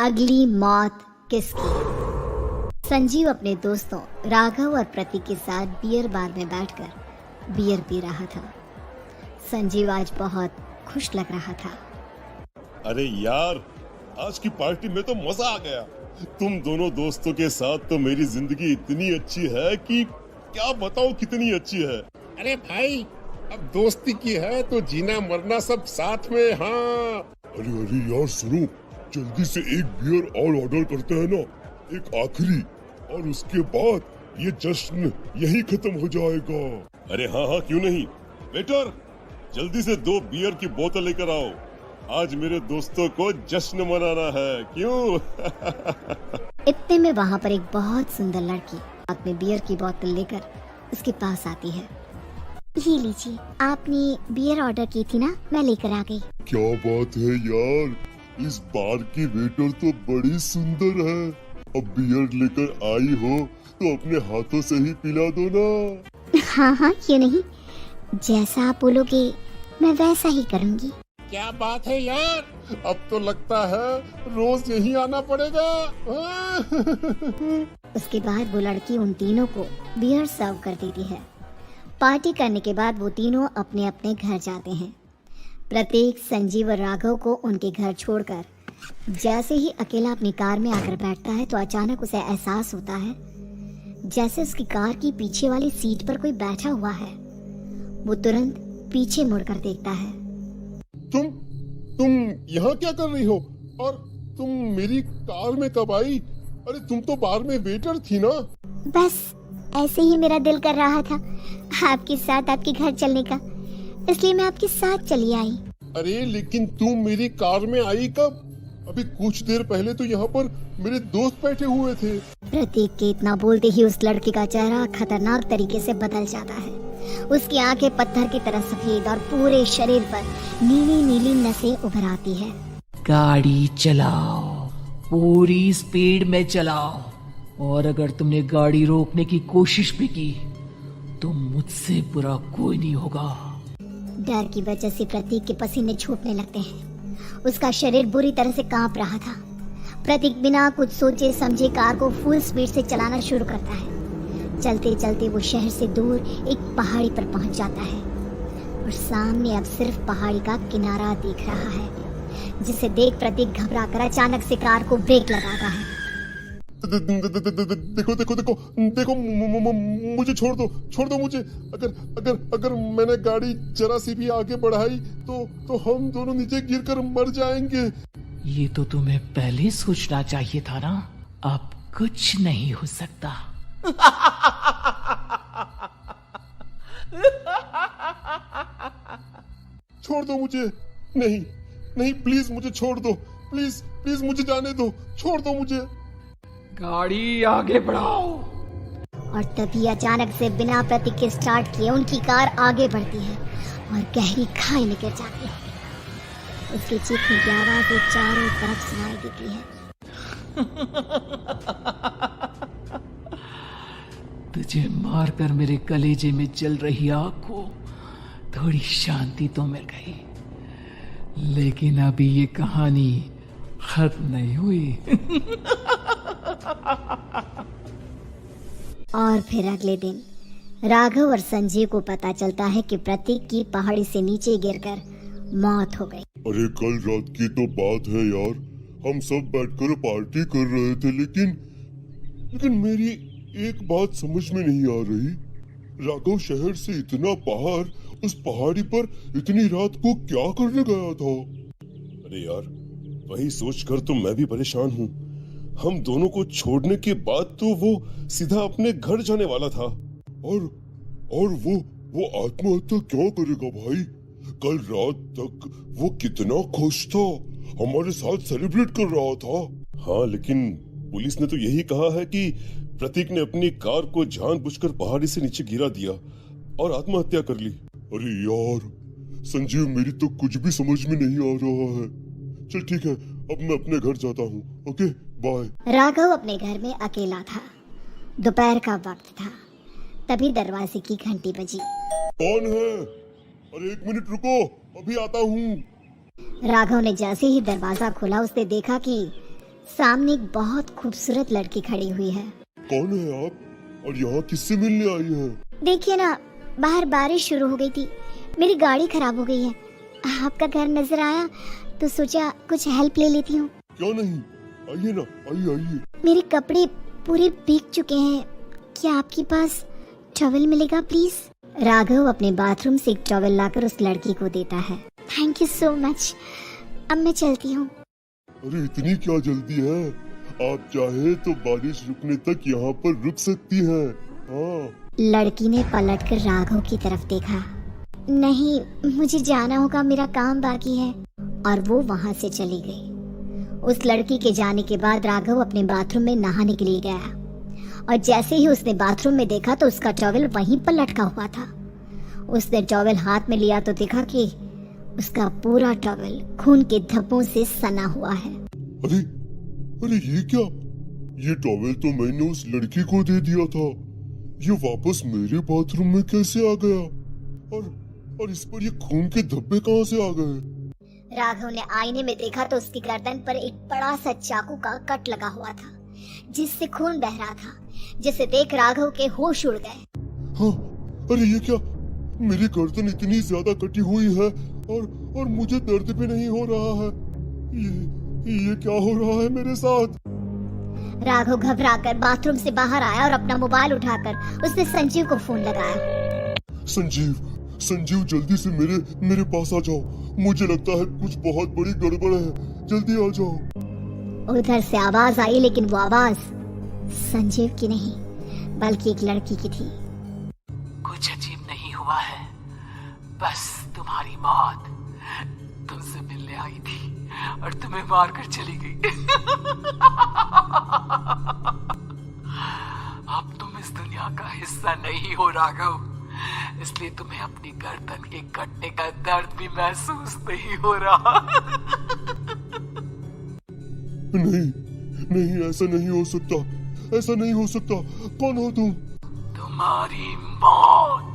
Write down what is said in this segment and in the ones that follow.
अगली मौत किसकी? संजीव अपने दोस्तों राघव और प्रतीक के साथ बियर बार में बैठकर बियर पी रहा था। संजीव आज बहुत खुश लग रहा था। अरे यार, आज की पार्टी में तो मजा आ गया। तुम दोनों दोस्तों के साथ तो मेरी जिंदगी इतनी अच्छी है कि क्या बताऊं कितनी अच्छी है। अरे भाई, अब दोस्ती की है तो जीना मरना सब साथ में। हाँ अरे यार सुनो, जल्दी से एक बियर और ऑर्डर करते हैं ना, एक आखिरी, और उसके बाद ये जश्न यही खत्म हो जाएगा। अरे हाँ, क्यों नहीं। वेटर, जल्दी से 2 बियर की बोतल लेकर आओ। आज मेरे दोस्तों को जश्न मनाना है, क्यों? इतने में वहाँ पर एक बहुत सुंदर लड़की हाथ में बियर की बोतल लेकर उसके पास आती है। ये लीजिए, आपने बियर ऑर्डर की थी ना, मैं लेकर आ गई। क्या बात है यार, इस बार की वेटर तो बड़ी सुंदर है। अब बियर लेकर आई हो तो अपने हाथों से ही पिला दो ना। हाँ, क्यों नहीं, जैसा आप बोलोगे मैं वैसा ही करूँगी। क्या बात है यार, अब तो लगता है रोज यही आना पड़ेगा। उसके बाद वो लड़की उन तीनों को बियर सर्व कर देती है। पार्टी करने के बाद वो तीनों अपने अपने घर जाते हैं। प्रतीक, संजीव और राघव को उनके घर छोड़कर जैसे ही अकेला अपनी कार में आकर बैठता है तो अचानक उसे एहसास होता है जैसे उसकी कार की पीछे वाली सीट पर कोई बैठा हुआ है। वो तुरंत पीछे मुड़कर देखता है। तुम यहाँ क्या कर रही हो? और तुम मेरी कार में कब आई? अरे तुम तो बार में वेटर थी ना। बस ऐसे ही मेरा दिल कर रहा था आपके साथ आपके घर चलने का, इसलिए मैं आपके साथ चली आई। अरे लेकिन तुम मेरी कार में आई कब? अभी कुछ देर पहले तो यहाँ पर मेरे दोस्त बैठे हुए थे। प्रतीक के इतना बोलते ही उस लड़के का चेहरा खतरनाक तरीके से बदल जाता है। उसकी आंखें पत्थर की तरह सफेद और पूरे शरीर पर नीली नीली नसें उभर आती है। गाड़ी चलाओ, पूरी स्पीड में चलाओ, और अगर तुमने गाड़ी रोकने की कोशिश भी की तो मुझसे बुरा कोई नहीं होगा। डर की वजह से प्रतीक के पसीने छूटने लगते हैं। उसका शरीर बुरी तरह से कांप रहा था। प्रतीक बिना कुछ सोचे समझे कार को फुल स्पीड से चलाना शुरू करता है। चलते चलते वो शहर से दूर एक पहाड़ी पर पहुंच जाता है और सामने अब सिर्फ पहाड़ी का किनारा दिख रहा है, जिसे देख प्रतीक घबरा कर अचानक से कार को ब्रेक लगाता है। देखो, मुझे छोड़ दो मुझे। अगर मैंने गाड़ी जरा सी भी आगे बढ़ाई तो हम दोनों नीचे गिरकर मर जाएंगे। ये तो तुम्हें पहले सोचना चाहिए था ना। अब कुछ नहीं हो सकता। छोड़ दो मुझे। नहीं, प्लीज मुझे छोड़ दो। प्लीज मुझे जाने दो। छोड़ दो मुझे। गाड़ी आगे बढ़ाओ। और तभी अचानक से बिना प्रतीक के स्टार्ट किए उनकी कार आगे बढ़ती है और गहरी खाई में गिर जाती है। उसके चीखने की आवाज चारों तरफ सुनाई देती है। तुझे मारकर मेरे कलेजे में जल रही आग को थोड़ी शांति तो मिल गई, लेकिन अभी ये कहानी खत्म नहीं हुई। और फिर अगले दिन राघव और संजीव को पता चलता है कि प्रतीक की पहाड़ी से नीचे गिरकर मौत हो गई। अरे कल रात की तो बात है यार, हम सब बैठकर पार्टी कर रहे थे, लेकिन मेरी एक बात समझ में नहीं आ रही। राघव शहर से इतना बाहर उस पहाड़ी पर इतनी रात को क्या करने गया था? अरे यार, वही सोचकर तो मैं भी परेशान हूँ। हम दोनों को छोड़ने के बाद तो वो सीधा अपने घर जाने वाला था। और वो आत्महत्या क्यों करेगा भाई? कल रात तक वो कितना खुश था, हमारे साथ सेलिब्रेट कर रहा था। हाँ, लेकिन पुलिस ने तो यही कहा है कि प्रतीक ने अपनी कार को जानबूझकर पहाड़ी से नीचे गिरा दिया और आत्महत्या कर ली। अरे यार संजीव, मेरी तो कुछ भी समझ में नहीं आ रहा है। चल ठीक है, अब मैं अपने घर जाता हूँ। Okay, bye. राघव अपने घर में अकेला था। दोपहर का वक्त था। तभी दरवाजे की घंटी बजी। कौन है? अरे 1 मिनट रुको, अभी आता हूँ। राघव ने जैसे ही दरवाजा खोला उसने देखा कि सामने एक बहुत खूबसूरत लड़की खड़ी हुई है। कौन है आप और यहाँ किससे मिलने आई हैं? देखिए ना, बाहर बारिश शुरू हो गई थी, मेरी गाड़ी खराब हो गई है। आपका घर नजर आया तो सोचा कुछ हेल्प ले लेती हूँ। क्यों नहीं, आइए ना, आइए आइए। मेरे कपड़े पूरे भीग चुके हैं, क्या आपके पास टॉवल मिलेगा प्लीज? राघव अपने बाथरूम से एक टॉवल लाकर उस लड़की को देता है। थैंक यू सो मच, अब मैं चलती हूँ। अरे इतनी क्या जल्दी है? आप चाहे तो बारिश रुकने तक यहाँ पर रुक सकती हैं। हाँ। लड़की ने पलटकर राघव की तरफ देखा। नहीं, मुझे जाना होगा, मेरा काम बाकी है। और वो वहाँ से चली गई। उस लड़की के जाने के बाद राघव अपने बाथरूम में नहाने के लिए गया और जैसे ही उसने बाथरूम में देखा तो उसका टॉवल वहीं पर लटका हुआ था। उसने टॉवल हाथ में लिया तो देखा कि उसका पूरा टॉवल खून के धब्बों से सना हुआ है। अरे अरे ये क्या? ये टॉवल तो मैंने उस लड़की को दे दिया था। ये वापस मेरे बाथरूम में कैसे आ गया? और इस पर ये खून के धब्बे कहाँ से आ गए? राघव ने आईने में देखा तो उसकी गर्दन पर एक बड़ा सा चाकू का कट लगा हुआ था जिससे खून बह रहा था, जिसे देख राघव के होश उड़ गए। हाँ, अरे ये क्या? मेरी गर्दन इतनी ज्यादा कटी हुई है और मुझे दर्द भी नहीं हो रहा है। ये क्या हो रहा है मेरे साथ? राघव घबराकर बाथरूम से बाहर आया और अपना मोबाइल उठाकर उसने संजीव को फोन लगाया। संजीव जल्दी से मेरे पास आ जाओ। मुझे लगता है कुछ बहुत बड़ी गड़बड़ है, जल्दी आ जाओ। उधर से आवाज आई, लेकिन वो आवाज संजीव की नहीं बल्कि एक लड़की की थी। कुछ अजीब नहीं हुआ है, बस तुम्हारी मौत तुमसे मिलने आई थी और तुम्हें मारकर चली गई। अब तुम इस दुनिया का हिस्सा नहीं हो राघव, इसलिए तुम्हें अपनी गर्दन के कटने का दर्द भी महसूस नहीं हो रहा। नहीं, ऐसा नहीं हो सकता, ऐसा नहीं हो सकता। कौन हो तुम? तुम्हारी मौत।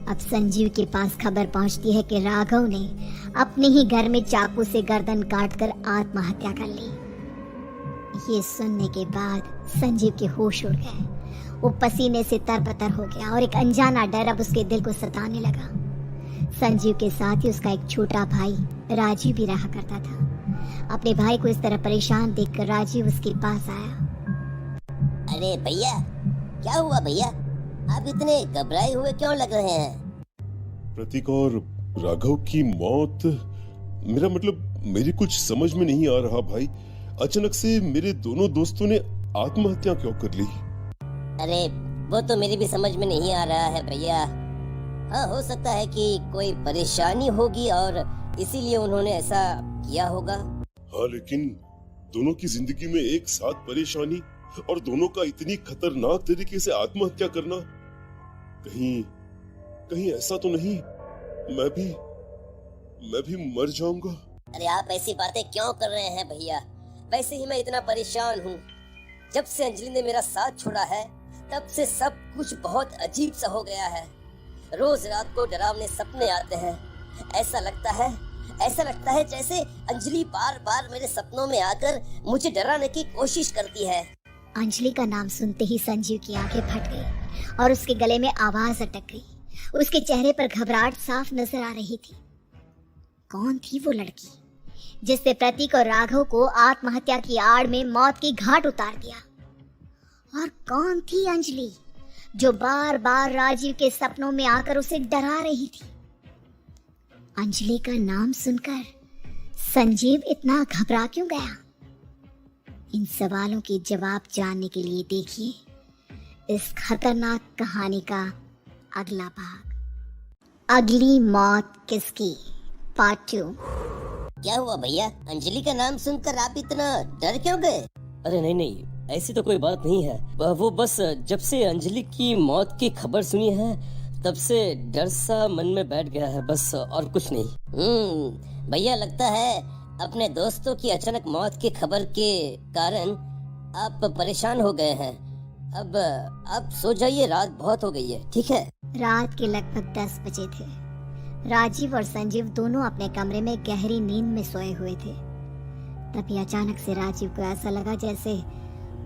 अब संजीव के पास खबर पहुंचती है कि राघव ने अपने ही घर में चाकू से गर्दन काटकर आत्महत्या कर ली। ये सुनने के बाद संजीव के होश उड़ गए। वो पसीने से तरबतर हो गया और एक अनजाना डर अब उसके दिल को सताने लगा। संजीव के साथ ही उसका एक छोटा भाई राजीव भी रहा करता था। अपने भाई को इस तरह परेशान देखकर राजीव उसके पास आया। अरे भैया, क्या हुआ भैया? आप इतने घबराए हुए क्यों लग रहे हैं? प्रतीक और राघव की मौत, मेरा मतलब मेरी कुछ समझ में नहीं आ रहा भाई। अचानक से मेरे दोनों दोस्तों ने आत्महत्या क्यों कर ली? अरे वो तो मेरी भी समझ में नहीं आ रहा है भैया। हाँ, हो सकता है कि कोई परेशानी होगी और इसीलिए उन्होंने ऐसा किया होगा। हाँ, लेकिन दोनों की जिंदगी में एक साथ परेशानी और दोनों का इतनी खतरनाक तरीके से आत्महत्या करना, कहीं ऐसा तो नहीं मैं भी मर जाऊंगा? अरे आप ऐसी बातें क्यों कर रहे हैं भैया? वैसे ही मैं इतना परेशान हूँ। जब से अंजलि ने मेरा साथ छोड़ा है तब से सब कुछ बहुत अजीब सा हो गया है। रोज रात को डरावने सपने आते हैं। ऐसा लगता है जैसे अंजलि बार बार मेरे सपनों में आकर मुझे डराने की कोशिश करती है। अंजलि का नाम सुनते ही संजीव की आंखें फट गई और उसके गले में आवाज अटक गई। उसके चेहरे पर घबराहट साफ नजर आ रही थी। कौन थी वो लड़की जिसने प्रतीक और राघव को आत्महत्या की आड़ में मौत की घाट उतार दिया? और कौन थी अंजलि जो बार बार राजीव के सपनों में आकर उसे डरा रही थी? अंजलि का नाम सुनकर संजीव इतना घबरा क्यों गया? इन सवालों के जवाब जानने के लिए देखिए इस खतरनाक कहानी का अगला भाग, अगली मौत किसकी, पार्ट 2। क्या हुआ भैया? अंजलि का नाम सुनकर आप इतना डर क्यों गए? अरे नहीं, ऐसी तो कोई बात नहीं है। वो बस जब से अंजलि की मौत की खबर सुनी है तब से डर सा मन में बैठ गया है, बस और कुछ नहीं। भैया लगता है अपने दोस्तों की अचानक मौत की खबर के कारण आप परेशान हो गए हैं। अब आप सो जाइए, रात बहुत हो गई है, ठीक है? रात के लगभग 10 बजे थे। राजीव और संजीव दोनों अपने कमरे में गहरी नींद में सोए हुए थे। तभी अचानक से राजीव को ऐसा लगा जैसे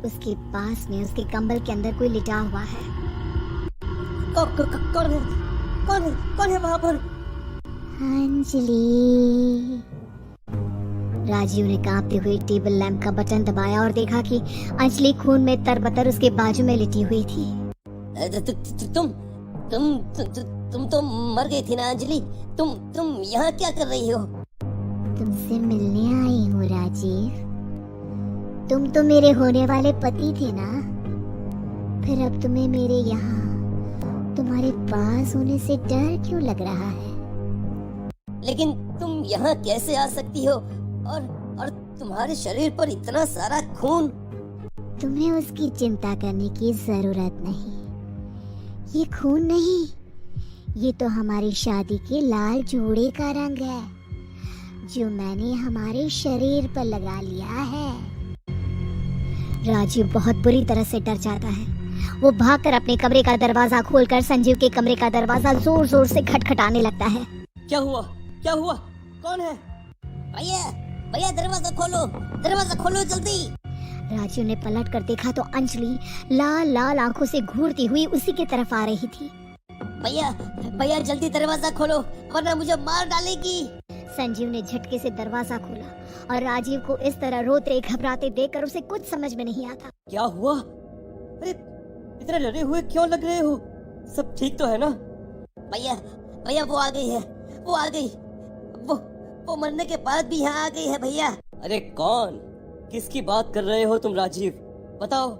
उसके पास में उसके कंबल के अंदर कोई लिटा हुआ है। कौन है? कौन है वहाँ पर? अंजलि। राजीव ने कांपते हुए टेबल लैंप का बटन दबाया और देखा कि अंजलि खून में तरबतर उसके बाजू में लिटी हुई थी। तुम तो मर गई थी ना अंजलि? तुम यहाँ क्या कर रही हो? तुमसे मिलने आई हूँ राजीव। तुम तो मेरे होने वाले पति थे ना, फिर अब तुम्हें मेरे यहाँ तुम्हारे पास होने से डर क्यों लग रहा है? लेकिन तुम यहाँ कैसे आ सकती हो? और तुम्हारे शरीर पर इतना सारा खून। तुम्हें उसकी चिंता करने की जरूरत नहीं। ये खून नहीं, ये तो हमारी शादी के लाल जोड़े का रंग है जो मैंने हमारे शरीर पर लगा लिया है। राजीव बहुत बुरी तरह से डर जाता है। वो भागकर अपने कमरे का दरवाजा खोलकर संजीव के कमरे का दरवाजा जोर जोर से खटखटाने लगता है। क्या हुआ? कौन है? भैया दरवाजा खोलो जल्दी। राजीव ने पलट कर देखा तो अंजलि लाल लाल आंखों से घूरती हुई उसी की तरफ आ रही थी। भैया जल्दी दरवाजा खोलो वरना मुझे मार डालेगी। संजीव ने झटके से दरवाजा खोला और राजीव को इस तरह रोते घबराते देखकर उसे कुछ समझ में नहीं आता। क्या हुआ? अरे इतने डरे हुए क्यों लग रहे हो? सब ठीक तो है ना? भैया वो आ गई। वो मरने के बाद भी यहाँ आ गई है भैया। अरे कौन? किसकी बात कर रहे हो तुम राजीव? बताओ।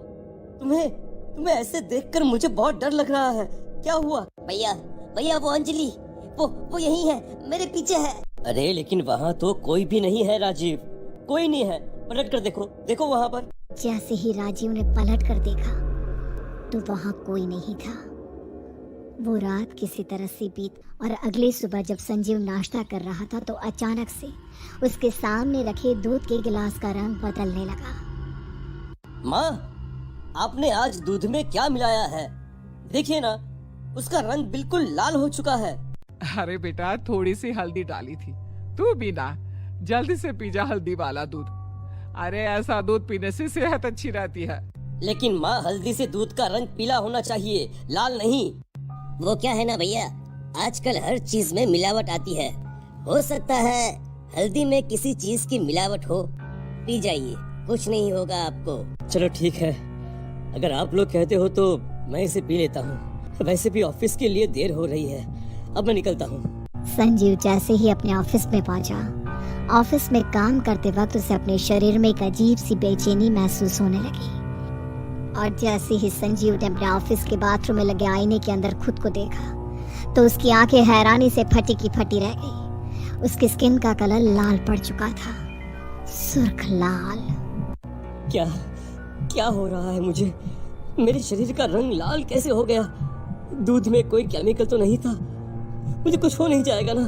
तुम्हें ऐसे देखकर मुझे बहुत डर लग रहा है। क्या हुआ? भैया वो अंजलि वो यही है, मेरे पीछे है। अरे लेकिन वहाँ तो कोई भी नहीं है राजीव, कोई नहीं है। पलट कर देखो वहाँ पर। जैसे ही राजीव ने पलट कर देखा तो वहाँ कोई नहीं था। वो रात किसी तरह से बीत और अगली सुबह जब संजीव नाश्ता कर रहा था तो अचानक से उसके सामने रखे दूध के गिलास का रंग बदलने लगा। माँ, आपने आज दूध में क्या मिलाया है? देखिए ना, उसका रंग बिल्कुल लाल हो चुका है। अरे बेटा, थोड़ी सी हल्दी डाली थी। तू भी ना जल्दी से पी जा हल्दी वाला दूध। अरे ऐसा दूध पीने से सेहत अच्छी रहती है। लेकिन माँ, हल्दी से दूध का रंग पीला होना चाहिए, लाल नहीं। वो क्या है ना भैया, आजकल हर चीज में मिलावट आती है। हो सकता है हल्दी में किसी चीज की मिलावट हो। पी जाइए, कुछ नहीं होगा आपको। चलो ठीक है, अगर आप लोग कहते हो तो मैं इसे पी लेता हूँ। वैसे भी ऑफिस के लिए देर हो रही है, अब मैं निकलता हूँ। संजीव जैसे ही अपने ऑफिस में पहुंचा, ऑफिस में काम करते वक्त उसे अपने शरीर में एक अजीब सी बेचैनी महसूस होने लगी। और जैसे ही संजीव ने अपने ऑफिस के बाथरूम में लगे आईने के अंदर खुद को देखा तो उसकी आंखें हैरानी से फटी की फटी रह गई। उसकी स्किन का कलर लाल पड़ चुका था, सुर्ख लाल। क्या हो रहा है मुझे? मेरे शरीर का रंग लाल कैसे हो गया? दूध में कोई केमिकल तो नहीं था? मुझे कुछ हो नहीं जाएगा ना?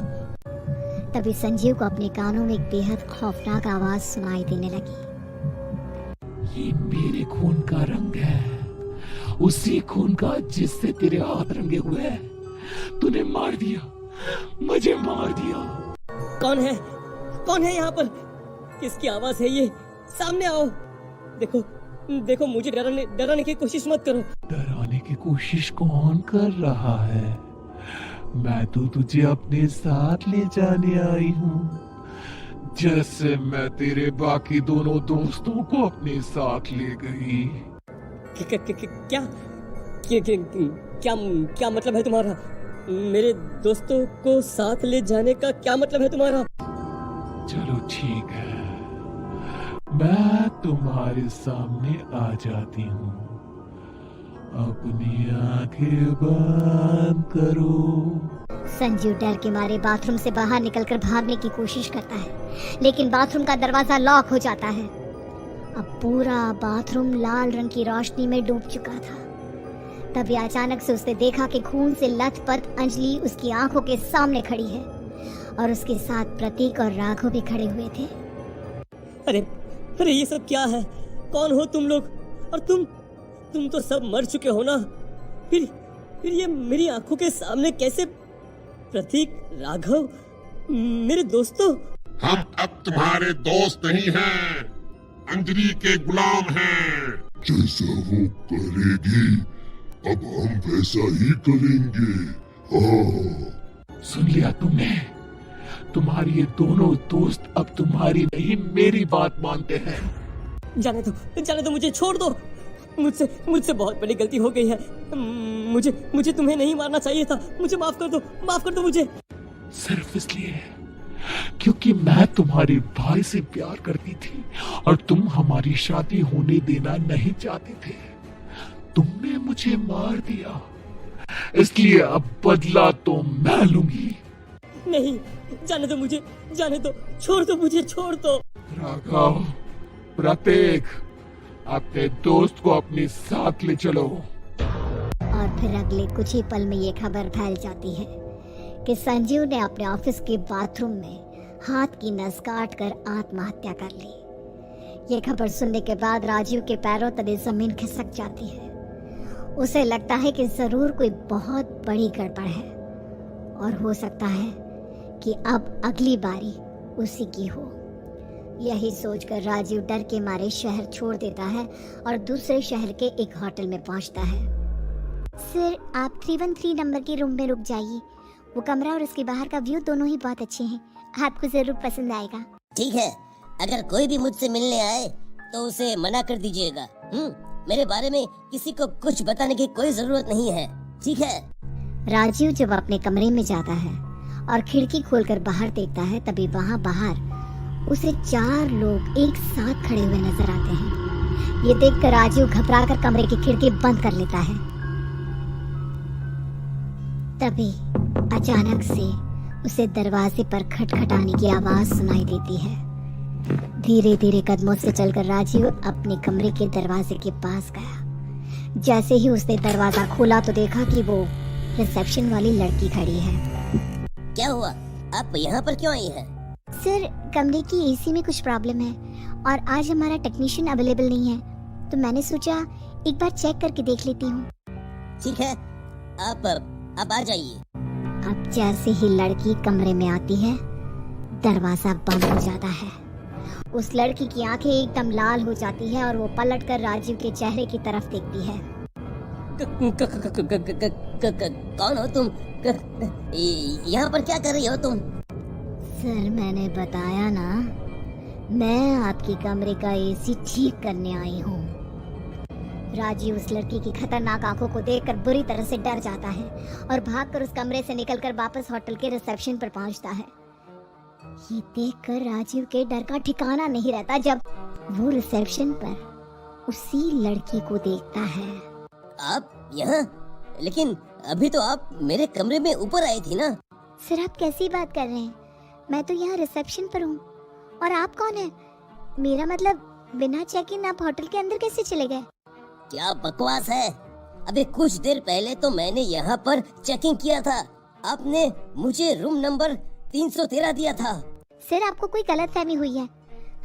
तभी संजीव को अपने कानों में एक बेहद खौफनाक आवाज सुनाई देने लगी। ये मेरे खून का रंग है, उसी खून का जिससे तेरे हाथ रंगे हुए हैं। तूने मार दिया, मुझे मार दिया। कौन है यहाँ पर? किसकी आवाज है ये? सामने आओ। देखो मुझे डराने की कोशिश मत करो। डराने की कोशिश कौन कर रहा है? मैं तो तुझे अपने साथ ले जाने आई हूँ, जैसे मैं तेरे बाकी दोनों दोस्तों को अपने साथ ले गई। क्या मतलब है तुम्हारा? मेरे दोस्तों को साथ ले जाने का क्या मतलब है तुम्हारा? चलो ठीक है, मैं तुम्हारे सामने आ जाती हूँ। अपनी आंखें बंद करो। संजीव डर के मारे बाथरूम से बाहर निकलकर भागने की कोशिश करता है, लेकिन बाथरूम का दरवाजा लॉक हो जाता है। अब पूरा बाथरूम लाल रंग की रोशनी में डूब चुका था। तभी अचानक से उसने देखा कि खून से लथपथ अंजलि उसकी आंखों के सामने खड़ी है और उसके साथ प्रतीक और राघव भी खड़े हुए थे। अरे ये सब क्या है? कौन हो तुम लोग? और तुम तो सब मर चुके हो ना? फिर ये मेरी आंखों के सामने कैसे? प्रतीक, राघव, मेरे दोस्तों। हम अब तुम्हारे दोस्त नहीं हैं, अंजलि के गुलाम हैं। जैसा वो करेगी अब हम वैसा ही करेंगे। हाँ। सुन लिया तुमने? तुम्हारे ये दोनों दोस्त अब तुम्हारी नहीं मेरी बात मानते हैं। जाने दो, मुझे छोड़ दो। मुझसे बहुत बड़ी गलती हो गई है। मुझे तुम्हें नहीं मारना चाहिए था। मुझे माफ कर दो मुझे। सिर्फ इसलिए क्योंकि मैं तुम्हारे भाई से प्यार करती थी और तुम हमारी शादी होने देना नहीं चाहते थे। तुमने मुझे मार दिया, इसलिए अब बदला तो मैं लूंगी। नहीं, जाने दो मुझे, जाने दो, छोड़ दो मुझे, छोड़ दो। राघव, प्रतीक, अपने दोस्त को अपने साथ ले चलो। और फिर अगले कुछ ही पल में ये खबर फैल जाती है कि संजीव ने अपने ऑफिस के बाथरूम में हाथ की नस काट कर आत्महत्या कर ली। ये खबर सुनने के बाद राजीव के पैरों तले जमीन खिसक जाती है। उसे लगता है कि जरूर कोई बहुत बड़ी गड़बड़ है और हो सकता है कि अब अगली बारी उसी की हो। यही सोचकर राजीव डर के मारे शहर छोड़ देता है और दूसरे शहर के एक होटल में पहुंचता है। सर, आप 313 नंबर के रूम में रुक जाइए। वो कमरा और उसके बाहर का व्यू दोनों ही बहुत अच्छे हैं, आपको जरूर पसंद आएगा। ठीक है, अगर कोई भी मुझसे मिलने आए तो उसे मना कर दीजिएगा। मेरे बारे में किसी को कुछ बताने की कोई जरूरत नहीं है, ठीक है? राजीव जब अपने कमरे में जाता है और खिड़की खोलकर बाहर देखता है, तभी वहाँ बाहर उसे 4 लोग एक साथ खड़े हुए नजर आते हैं। ये देखकर राजीव घबराकर कमरे की खिड़की बंद कर लेता है। तभी अचानक से उसे दरवाजे पर खटखटाने की आवाज सुनाई देती है। धीरे धीरे कदमों से चलकर राजीव अपने कमरे के दरवाजे के पास गया। जैसे ही उसने दरवाजा खोला तो देखा कि वो रिसेप्शन वाली लड़की खड़ी है। क्या हुआ? आप यहाँ पर क्यों आई हैं? सर, कमरे की एसी में कुछ प्रॉब्लम है और आज हमारा टेक्नीशियन अवेलेबल नहीं है, तो मैंने सोचा एक बार चेक करके देख लेती हूँ। ठीक है, आप आ जाइए। अब जैसे ही लड़की कमरे में आती है, दरवाजा बंद हो जाता है। उस लड़की की आंखें एकदम लाल हो जाती है और वो पलटकर राजीव के चेहरे की तरफ देखती है। कौन हो तुम? यहाँ पर क्या कर रही हो तुम? सर, मैंने बताया ना, मैं आपके कमरे का एसी ठीक करने आई हूँ। राजीव उस लड़की की खतरनाक आंखों को देखकर बुरी तरह से डर जाता है और भागकर उस कमरे से निकलकर वापस होटल के रिसेप्शन पर पहुंचता है। ये देखकर राजीव के डर का ठिकाना नहीं रहता जब वो रिसेप्शन पर उसी लड़की को देखता है। आप यहाँ? लेकिन अभी तो आप मेरे कमरे में ऊपर आई थी ना? सर, आप कैसी बात कर रहे हैं? मैं तो यहाँ रिसेप्शन पर हूँ। और आप कौन है? मेरा मतलब बिना चेक इन आप होटल के अंदर कैसे चले गए? क्या बकवास है? अभी कुछ देर पहले तो मैंने यहाँ पर चेकिंग किया था। आपने मुझे रूम नंबर 313 दिया था। सर, आपको कोई गलतफहमी हुई है।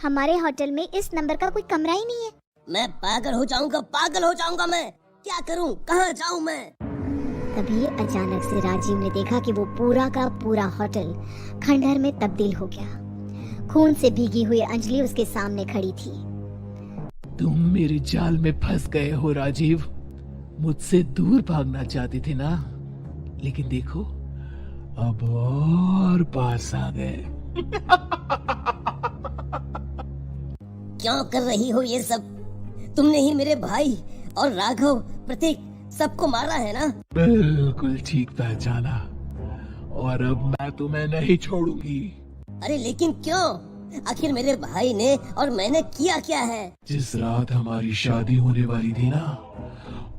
हमारे होटल में इस नंबर का कोई कमरा ही नहीं है। मैं पागल हो जाऊंगा मैं। क्या करूं? कहाँ जाऊं मैं? तभी अचानक से राजीव ने देखा कि वो पूरा का पूरा होटल खंडहर में तब्दील हो गया। खून से भीगी हुई अंजलि उसके सामने खड़ी थी। तुम मेरे जाल में फंस गए हो राजीव। मुझसे दूर भागना चाहते थे ना, लेकिन देखो अब और पास आ गए। क्यों कर रही हो ये सब? तुमने ही मेरे भाई और राघव, प्रतीक सबको मारा है ना? बिल्कुल ठीक पहचाना, और अब मैं तुम्हें नहीं छोड़ूंगी। अरे लेकिन क्यों? आखिर मेरे भाई ने और मैंने किया क्या है? जिस रात हमारी शादी होने वाली थी ना,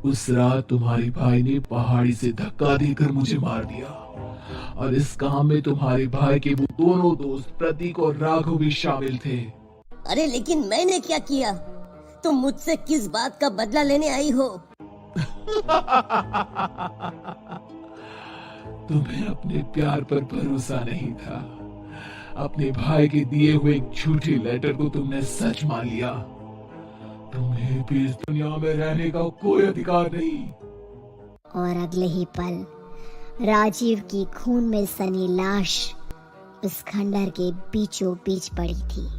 उस रात तुम्हारे भाई ने पहाड़ी से धक्का देकर मुझे मार दिया, और इस काम में तुम्हारे भाई के वो दोनों दोस्त प्रतीक और राघव भी शामिल थे। अरे लेकिन मैंने क्या किया? तुम मुझसे किस बात का बदला लेने आई हो? तुम्हें अपने प्यार पर भरोसा नहीं था। अपने भाई के दिए हुए एक झूठे लेटर को तुमने सच मान लिया। तुम्हें भी इस दुनिया में रहने का कोई अधिकार नहीं। और अगले ही पल राजीव की खून में सनी लाश उस खंडहर के बीचों बीच पड़ी थी।